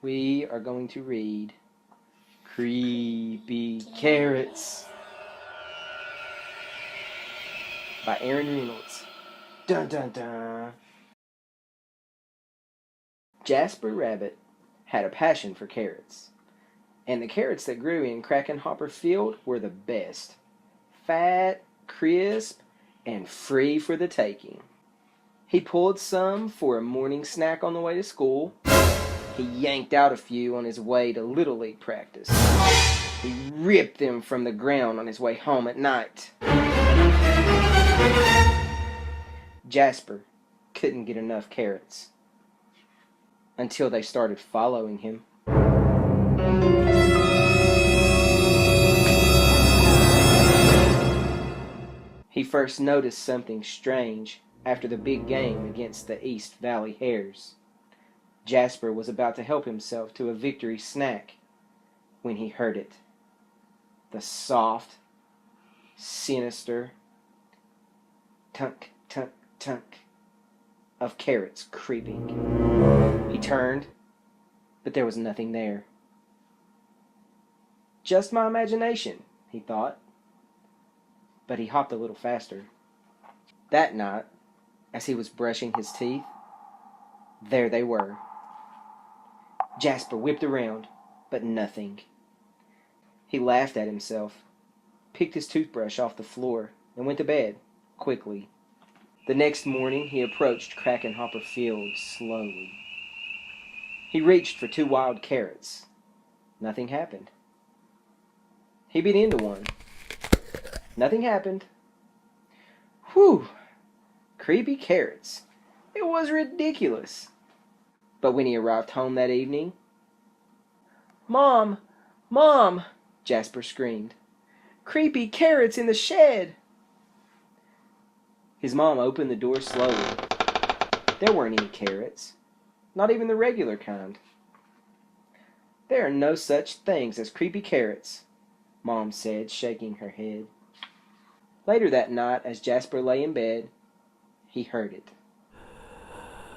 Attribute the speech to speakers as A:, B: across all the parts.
A: We are going to read Creepy Carrots by Reynolds. Dun dun dun. Jasper Rabbit had a passion for carrots, and the carrots that grew in Krakenhopper Field were the best. Fat, crisp, and free for the taking. He pulled some for a morning snack on the way to school. He yanked out a few on his way to Little League practice. He ripped them from the ground on his way home at night. Jasper couldn't get enough carrots until they started following him. He first noticed something strange after the big game against the East Valley Hares. Jasper was about to help himself to a victory snack when he heard it. The soft, sinister tunk, tunk, tunk of carrots creeping. He turned, but there was nothing there. Just my imagination, he thought. But he hopped a little faster. That night, as he was brushing his teeth, there they were. Jasper whipped around, but nothing. He laughed at himself, picked his toothbrush off the floor, and went to bed, quickly. The next morning, he approached Krakenhopper Field slowly. He reached for 2 wild carrots. Nothing happened. He bit into one. Nothing happened. Whew! Creepy carrots. It was ridiculous. But when he arrived home that evening... "Mom! Mom!" Jasper screamed. "Creepy carrots in the shed!" His mom opened the door slowly. There weren't any carrots. Not even the regular kind. "There are no such things as creepy carrots," Mom said, shaking her head. Later that night, as Jasper lay in bed, he heard it.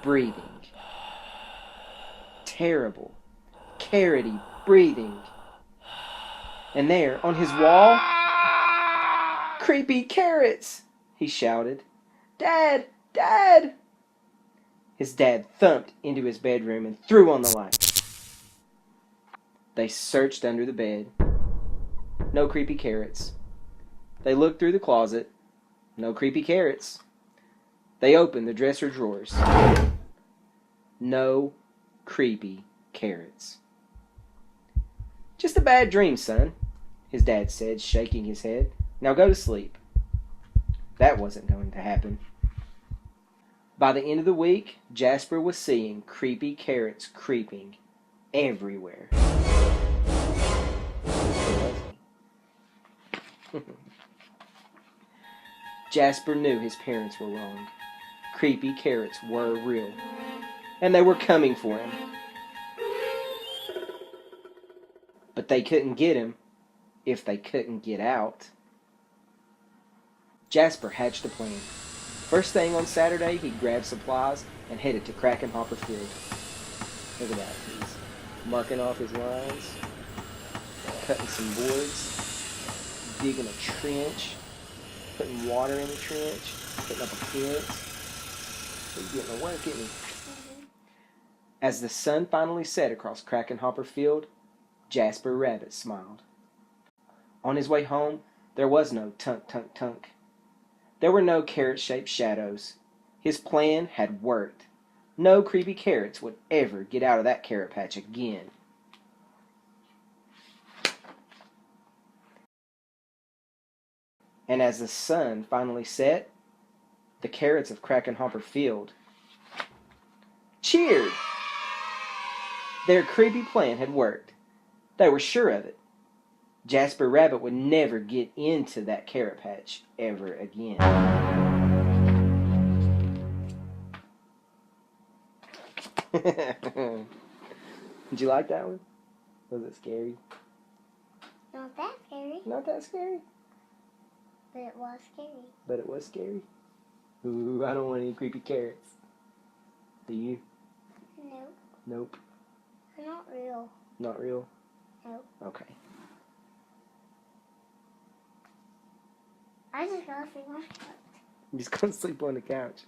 A: Breathing. Terrible, carroty breathing. And there, on his wall, "Creepy carrots!" he shouted. "Dad! Dad!" His dad thumped into his bedroom and threw on the light. They searched under the bed. No creepy carrots. They looked through the closet. No creepy carrots. They opened the dresser drawers. No creepy carrots. "Just a bad dream, son," his dad said, shaking his head. "Now go to sleep." That wasn't going to happen. By the end of the week, Jasper was seeing creepy carrots creeping everywhere. Jasper knew his parents were wrong. Creepy carrots were real, and they were coming for him. But they couldn't get him if they couldn't get out. Jasper hatched a plan. First thing on Saturday, he grabbed supplies and headed to Krakenhopper Field. Look at that. He's marking off his lines, cutting some boards, digging a trench, putting water in the trench, putting up a fence. He's getting to work, isn't he? As the sun finally set across Krakenhopper Field, Jasper Rabbit smiled. On his way home, there was no tunk, tunk, tunk. There were no carrot-shaped shadows. His plan had worked. No creepy carrots would ever get out of that carrot patch again. And as the sun finally set, the carrots of Krakenhopper Field cheered. Their creepy plan had worked. They were sure of it. Jasper Rabbit would never get into that carrot patch ever again. Did you like that one? Was it scary?
B: Not that scary.
A: Not that scary?
B: But it was scary.
A: But it was scary? Ooh, I don't want any creepy carrots. Do you?
B: Nope.
A: Nope.
B: They're not real.
A: Not real?
B: Nope.
A: Okay.
B: I just gotta sleep on the couch.
A: I'm just gonna sleep on the couch.